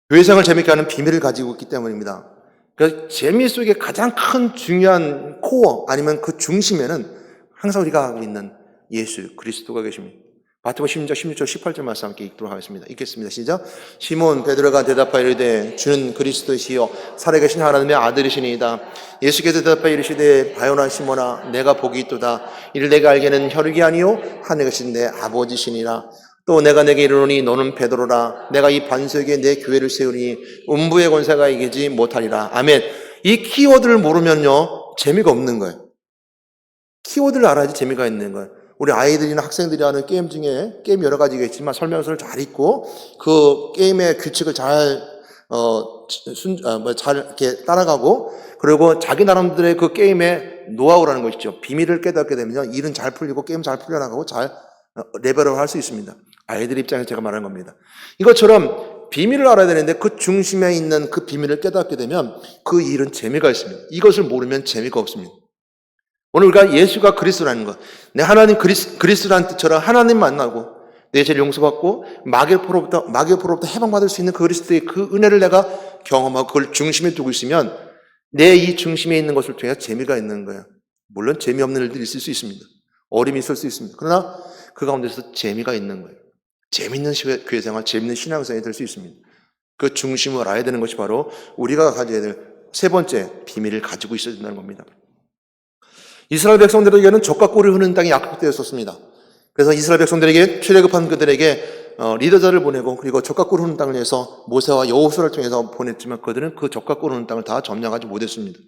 Speaker 1: 교회생활을 재밌게 하는 비밀을 가지고 있기 때문입니다. 그러니까 재미 속에 가장 큰 중요한 코어 아니면 그 중심에는 항상 우리가 하고 있는 예수 그리스도가 계십니다. 마태복음 16절 18절 말씀 함께 읽도록 하겠습니다. 읽겠습니다. 시작. 시몬 베드로가 대답하여 이르되 주는 그리스도시요 살아계신 하나님의 아들이시니이다. 예수께서 대답하여 이르시되 바요나 시몬아 내가 복이 있도다. 이를 내가 알게는 혈육이 아니요 하늘에 계신 내 아버지시니라. 또 내가 내게 이르노니 너는 베드로라. 내가 이 반석에 내 교회를 세우니 음부의 권세가 이기지 못하리라. 아멘. 이 키워드를 모르면요 재미가 없는 거예요. 키워드를 알아야지 재미가 있는 거예요. 우리 아이들이나 학생들이 하는 게임 중에 게임 여러 가지가 있지만 설명서를 잘 읽고 그 게임의 규칙을 잘 이렇게 따라가고 그리고 자기 나름대로의 그 게임의 노하우라는 것이죠. 비밀을 깨닫게 되면 일은 잘 풀리고 게임 잘 풀려나가고 잘 레벨업을 할 수 있습니다. 아이들 입장에서 제가 말하는 겁니다. 이것처럼 비밀을 알아야 되는데 그 중심에 있는 그 비밀을 깨닫게 되면 그 일은 재미가 있습니다. 이것을 모르면 재미가 없습니다. 오늘 우리가 예수가 그리스도라는 것, 내 하나님 그리스도라는 뜻처럼 하나님 만나고 내 죄를 용서받고 마귀로부터 해방받을 수 있는 그 그리스도의 그 은혜를 내가 경험하고 그걸 중심에 두고 있으면 내 이 중심에 있는 것을 통해 재미가 있는 거예요. 물론 재미없는 일들이 있을 수 있습니다. 어려움이 있을 수 있습니다. 그러나 그 가운데서 재미가 있는 거예요. 재미있는 교회 생활, 재미있는 신앙생활이 될 수 있습니다. 그 중심을 알아야 되는 것이 바로 우리가 가져야 될 세 번째 비밀을 가지고 있어야 된다는 겁니다. 이스라엘 백성들에게는 젖과 꿀을 흐르는 땅이 약속되었었습니다. 그래서 이스라엘 백성들에게 출애굽한 그들에게 리더자를 보내고 그리고 젖과 꿀 흐르는 땅을 위해서 모세와 여호수아를 통해서 보냈지만 그들은 그 젖과 꿀 흐르는 땅을 다 점령하지 못했습니다.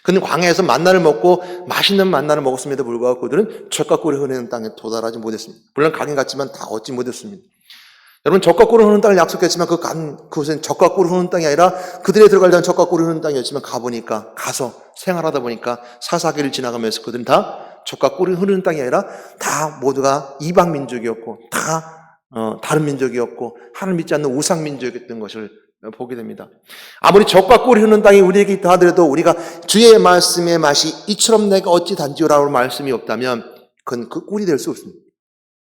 Speaker 1: 그는 광야에서 만나를 먹고 맛있는 만나를 먹었음에도 불구하고 그들은 젖과 꿀이 흐르는 땅에 도달하지 못했습니다. 물론 가긴 갔지만 다 얻지 못했습니다. 여러분, 젖과 꿀을 흐르는 땅을 약속했지만 그것은 젖과 꿀을 흐르는 땅이 아니라 그들이 들어가려는 젖과 꿀을 흐르는 땅이었지만 가서 생활하다 보니까 사사기를 지나가면서 그들은 다 젖과 꿀이 흐르는 땅이 아니라 다 모두가 이방 민족이었고 다 다른 민족이었고 하나님 믿지 않는 우상 민족이었던 것을 보게 됩니다. 아무리 젖과 꿀이 흐르는 땅이 우리에게 있다 하더라도 우리가 주의 말씀의 맛이 이처럼 내가 어찌 단지오라고 말씀이 없다면 그건 그 꿀이 될 수 없습니다.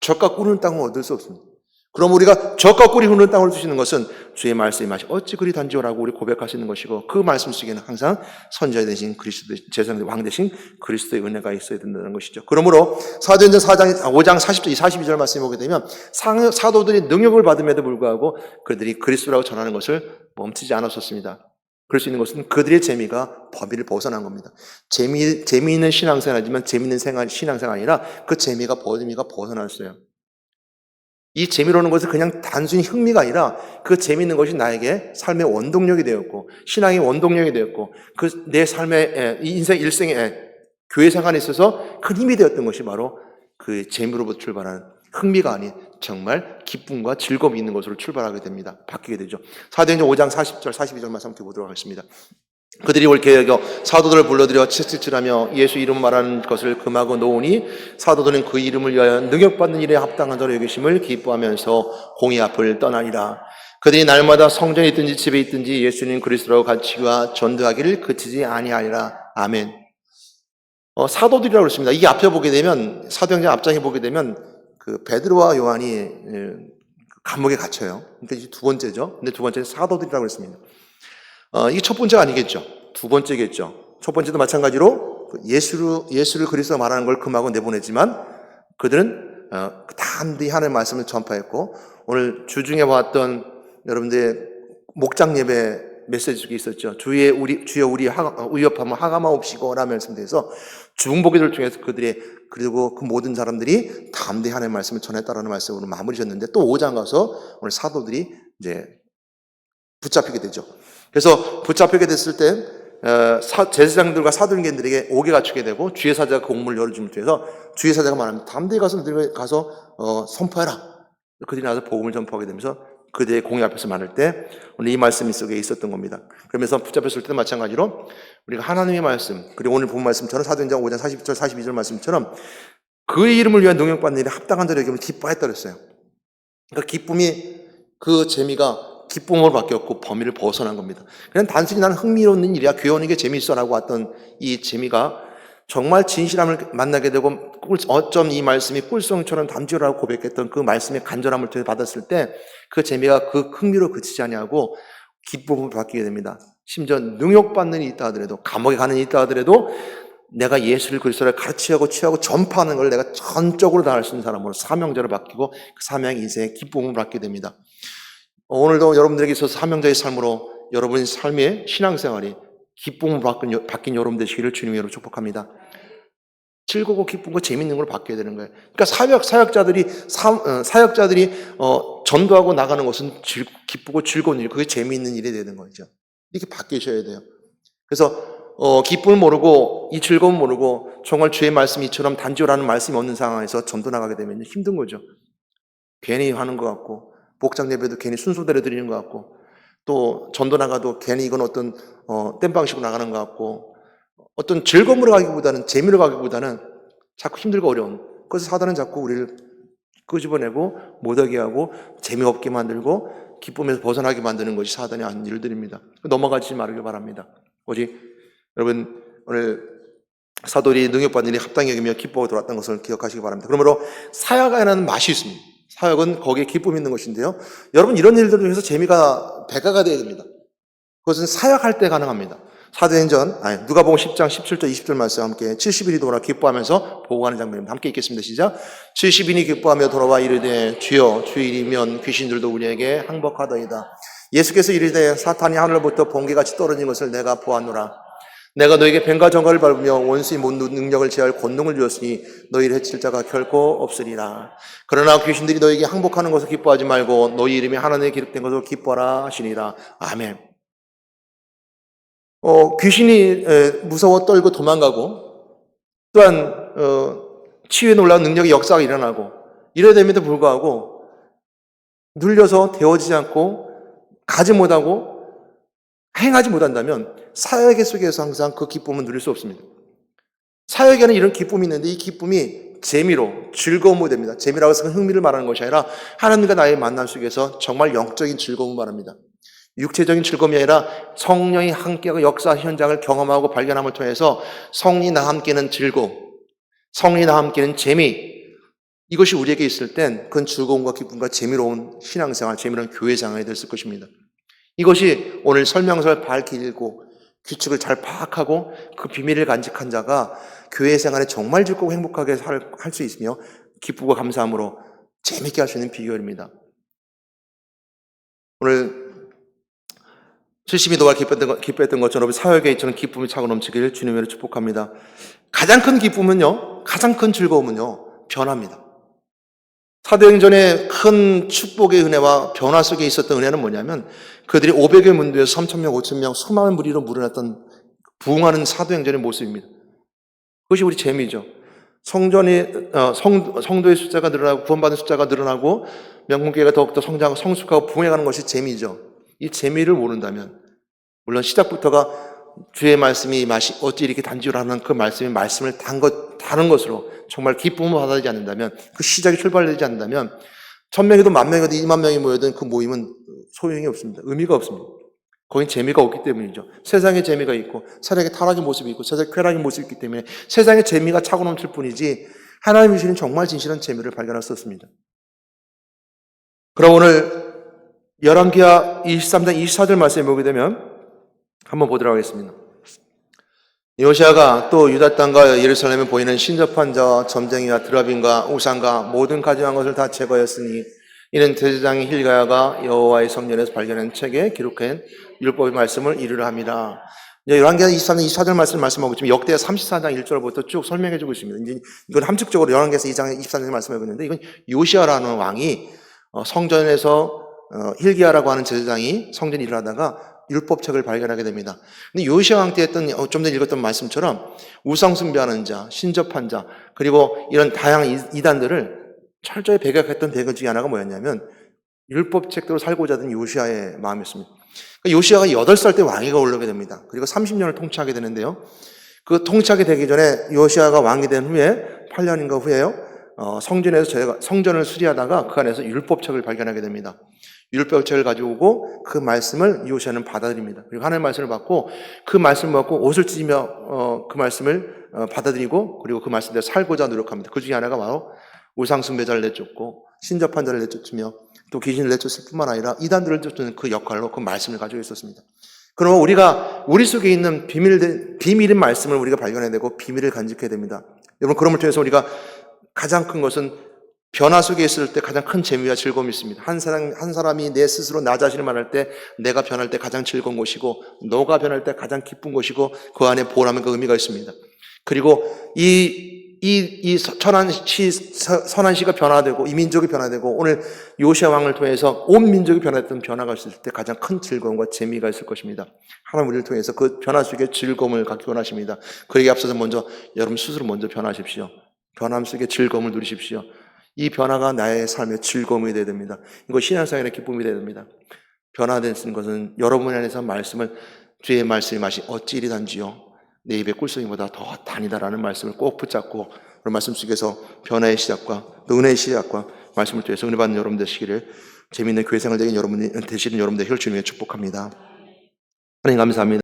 Speaker 1: 젖과 꿀 흐르는 땅을 얻을 수 없습니다. 그럼 우리가 젖과 꿀이 흐르는 땅을 주시는 것은 주의 말씀의 맛이 어찌 그리 단지오라고 우리 고백할 수 있는 것이고 그 말씀 속에는 항상 선지자 되신 그리스도, 제사장 왕 되신 그리스도의 은혜가 있어야 된다는 것이죠. 그러므로 사도행전 5장 40절 42절 말씀에 보게 되면 사도들이 능력을 받음에도 불구하고 그들이 그리스도라고 전하는 것을 멈추지 않았었습니다. 그럴 수 있는 것은 그들의 재미가 범위를 벗어난 겁니다. 재미있는 신앙생활이지만 재미있는 신앙생활이 아니라 그 재미가 범위가 벗어났어요. 이 재미로는 것은 그냥 단순히 흥미가 아니라 그 재미있는 것이 나에게 삶의 원동력이 되었고 신앙의 원동력이 되었고 그 내 삶의 인생 일생에 교회 생활에 있어서 큰 힘이 되었던 것이 바로 그 재미로부터 출발하는 흥미가 아닌 정말 기쁨과 즐거움이 있는 것으로 출발하게 됩니다. 바뀌게 되죠. 사도행전 5장 40절 42절 말씀 함께 보도록 하겠습니다. 그들이 옳게 여겨 사도들을 불러들여 채찍질하며 예수 이름 말하는 것을 금하고 놓으니 사도들은 그 이름을 위하여 능력받는 일에 합당한 자로 여기심을 기뻐하면서 공의 앞을 떠나니라. 그들이 날마다 성전에 있든지 집에 있든지 예수님 그리스도라고 가르치와 전도하기를 그치지 아니하리라. 아멘. 사도들이라고 그랬습니다. 이 앞에 보게 되면 사도행전 앞장에 보게 되면 그 베드로와 요한이 감옥에 갇혀요. 그러니까 이제 두 번째죠. 근데 두 번째는 사도들이라고 그랬습니다. 이게 첫 번째가 아니겠죠. 두 번째겠죠. 첫 번째도 마찬가지로 예수를 그리스도 말하는 걸 금하고 내보냈지만 그들은 담대히 하나님의 말씀을 전파했고 오늘 주중에 봤던 여러분들의 목장 예배 메시지 중에 있었죠. 주여 우리 위협하면 하가마옵시고 라는 말씀에서 중보기도를 통해서 그리고 그 모든 사람들이 담대히 하나님의 말씀을 전했다라는 말씀으로 마무리 졌는데 또 5장 가서 오늘 사도들이 이제 붙잡히게 되죠. 그래서 붙잡히게 됐을 때 제사장들과 사도인견들에게 옥에 갇히게 되고 주의 사자가 그 옥문을 열어줌을 통해서 주의 사자가 말합니다. 담대히 가서 선포해라. 그들이 나서 복음을 전파하게 되면서 그들의 공의 앞에서 말할 때 오늘 이 말씀이 속에 있었던 겁니다. 그러면서 붙잡혔을 때도 마찬가지로 우리가 하나님의 말씀 그리고 오늘 본 말씀처럼 사도행전 5장 40절 42절 말씀처럼 그의 이름을 위한 능력받는 일에 합당한 자를 여기면 기뻐했다 그랬어요. 그러니까 기쁨이 그 재미가 기쁨으로 바뀌었고 범위를 벗어난 겁니다. 그냥 단순히 나는 흥미로운 일이야 교회 오는 게 재미있어라고 왔던 이 재미가 정말 진실함을 만나게 되고 어쩜 이 말씀이 꿀성처럼 담지라고 고백했던 그 말씀의 간절함을 통해 받았을 때 그 재미가 그 흥미로 그치지 아니하고 기쁨으로 바뀌게 됩니다. 심지어 능력받는 일이 있다 하더라도 감옥에 가는 일이 있다 하더라도 내가 예수를 그리스도를 가르치고 취하고 전파하는 걸 내가 전적으로 다 할 수 있는 사람으로 사명자로 바뀌고 그 사명 인생의 기쁨을 받게 됩니다. 오늘도 여러분들에게 있어서 사명자의 삶으로 여러분의 삶의 신앙생활이 기쁨으로 바뀐 여러분 되시기를 주님으로 축복합니다. 즐거고 기쁨과 재밌는 걸 바뀌어야 되는 거예요. 그러니까 사역자들이 전도하고 나가는 것은 기쁘고 즐거운 일, 그게 재미있는 일이 되는 거죠. 이렇게 바뀌셔야 돼요. 그래서 기쁨을 모르고 이 즐거움을 모르고 정말 주의 말씀이 이처럼 단지오라는 말씀이 없는 상황에서 전도 나가게 되면 힘든 거죠. 괜히 하는 것 같고 복장 예배도 괜히 순서대로 드리는 것 같고 또 전도 나가도 괜히 이건 어떤 땜방식으로 나가는 것 같고 어떤 즐거움으로 가기보다는 재미로 가기보다는 자꾸 힘들고 어려운 그래서 사단은 자꾸 우리를 끄집어내고 못하게 하고 재미없게 만들고 기쁨에서 벗어나게 만드는 것이 사단이 하는 일들입니다. 넘어가지 말길 바랍니다. 오직 여러분 오늘 사도들이 능력받은 일이 합당히 여기며 기뻐하고 돌았던 것을 기억하시기 바랍니다. 그러므로 사역이라는 맛이 있습니다. 사역은 거기에 기쁨이 있는 것인데요. 여러분 이런 일들을 위해서 재미가 배가가 되어야 됩니다. 그것은 사역할 때 가능합니다. 누가복음 10장 17절 20절 말씀 함께 70인이 돌아 기뻐하면서 보고하는 장면입니다. 함께 읽겠습니다. 시작. 70인이 기뻐하며 돌아와 이르되 주여 주일이면 귀신들도 우리에게 항복하더이다. 예수께서 이르되 사탄이 하늘로부터 번개같이 떨어진 것을 내가 보았노라. 내가 너에게 뱀과 정갈을 밟으며 원수의 모든 능력을 제할 권능을 주었으니 너희를 해칠 자가 결코 없으리라. 그러나 귀신들이 너에게 항복하는 것을 기뻐하지 말고 너희 이름이 하나님에 기록된 것을 기뻐하라 하시니라. 아멘. 귀신이 무서워 떨고 도망가고 또한 치유에 놀라운 능력의 역사가 일어나고 이래야 됨에도 불구하고 눌려서 데워지지 않고 가지 못하고 행하지 못한다면 사역의 속에서 항상 그 기쁨은 누릴 수 없습니다. 사역에는 이런 기쁨이 있는데 이 기쁨이 재미로 즐거움으로 됩니다. 재미라고 해서 흥미를 말하는 것이 아니라 하나님과 나의 만남 속에서 정말 영적인 즐거움을 말합니다. 육체적인 즐거움이 아니라 성령이 함께하고 역사 현장을 경험하고 발견함을 통해서 성령이 나와 함께는 즐거움, 성령이 나와 함께는 재미, 이것이 우리에게 있을 땐 그건 즐거움과 기쁨과 재미로운 신앙생활, 재미로운 교회생활이 됐을 것입니다. 이것이 오늘 설명서를 밝게 읽고 규칙을 잘 파악하고 그 비밀을 간직한 자가 교회생활에 정말 즐겁고 행복하게 할 수 있으며 기쁘고 감사함으로 재미있게 할 수 있는 비결입니다. 오늘 70이 노가 기뻐했던 것처럼 사역에 저는 기쁨이 차고 넘치기를 주님으로 축복합니다. 가장 큰 기쁨은요, 가장 큰 즐거움은요, 변화입니다. 사도행전의 큰 축복의 은혜와 변화 속에 있었던 은혜는 뭐냐면 그들이 500여 문도에서 3,000명, 5,000명 수많은 무리로 물어났던 부흥하는 사도행전의 모습입니다. 그것이 우리 재미죠. 성도의 숫자가 늘어나고 구원받은 숫자가 늘어나고 명문교회가 더욱더 성장하고 성숙하고 부흥해가는 것이 재미죠. 이 재미를 모른다면 물론 시작부터가 주의 말씀이 어찌 이렇게 단지로 하는 그 말씀을 다른 것으로 정말 기쁨을 받아들이지 않는다면 그 시작이 출발되지 않는다면 1,000명이든 10,000명이든 20,000명이 모여든 그 모임은 소용이 없습니다. 의미가 없습니다. 거긴 재미가 없기 때문이죠. 세상에 재미가 있고 세상에 타락의 모습이 있고 세상에 쾌락의 모습이 있기 때문에 세상에 재미가 차고 넘칠 뿐이지 하나님이 주시는 정말 진실한 재미를 발견할 수 없습니다. 그럼 오늘 열왕기하 23장 24절 말씀에 보게 되면 한번 보도록 하겠습니다. 요시아가 또 유다 땅과 예루살렘에 보이는 신접한 자와 점쟁이와 드라빈과 우상과 모든 가증한 것을 다 제거하였으니 이는 대제사장이 hilkiya가 여호와의 성전에서 발견한 책에 기록한 율법의 말씀을 이루려 함이라. 열왕기하 23장 24절 말씀하고 있지만 역대하 34장 1절부터 쭉 설명해주고 있습니다. 이제 이건 함축적으로 열왕기하에서 2장 24절 말씀하고 있는데 이건 요시아라는 왕이 성전에서 hilkiya라고 하는 제사장이 성전 일을 하다가 율법책을 발견하게 됩니다. 근데 요시아 왕 때 했던 좀 전에 읽었던 말씀처럼 우상 숭배하는 자, 신접한 자, 그리고 이런 다양한 이단들을 철저히 배격했던 배경 중에 하나가 뭐였냐면 율법책대로 살고자 하던 요시아의 마음이었습니다. 그러니까 요시아가 8살 때 왕위가 올라오게 됩니다. 그리고 30년을 통치하게 되는데요. 그 통치하게 되기 전에 요시아가 왕이 된 후에 8년인가 후에요. 성전을 수리하다가 그 안에서 율법책을 발견하게 됩니다. 율법책을 가지고 오고 그 말씀을 요시아는 받아들입니다. 그리고 하나님의 말씀을 받고 그 말씀을 받고 옷을 찢으며 그 말씀을 받아들이고 그리고 그 말씀대로 살고자 노력합니다. 그 중에 하나가 바로 우상 숭배자를 내쫓고 신접한 자를 내쫓으며 또 귀신을 내쫓을 뿐만 아니라 이단들을 쫓는 그 역할로 그 말씀을 가지고 있었습니다. 그러면 우리가 우리 속에 있는 비밀인 말씀을 우리가 발견해야 되고 비밀을 간직해야 됩니다. 여러분 그럼을 통해서 우리가 가장 큰 것은 변화 속에 있을 때 가장 큰 재미와 즐거움이 있습니다. 한 사람이 내 스스로 나 자신을 말할 때 내가 변할 때 가장 즐거운 것이고 너가 변할 때 가장 기쁜 것이고 그 안에 보람과 그 의미가 있습니다. 그리고 이 선한 시가 변화되고 이 민족이 변화되고 오늘 요시아 왕을 통해서 온 민족이 변화했던 변화가 있을 때 가장 큰 즐거움과 재미가 있을 것입니다. 하나님 우리를 통해서 그 변화 속에 즐거움을 갖기 원하십니다. 그에게 앞서서 먼저 여러분 스스로 먼저 변하십시오. 변함 속에 즐거움을 누리십시오. 이 변화가 나의 삶의 즐거움이 되어야 됩니다. 이거 신앙생활의 기쁨이 되어야 됩니다. 변화된 것은 여러분 안에서 주의 말씀의 맛이 어찌 이리 단지요 내 입의 꿀송이보다 더 단이다라는 말씀을 꼭 붙잡고 그런 말씀 속에서 변화의 시작과 은혜의 시작과 말씀을 통해서 은혜 받는 여러분 되시기를 재미있는 교회생활 되시는 여러분 되시는 여러분들 혈주님의 축복합니다. 하나님 감사합니다.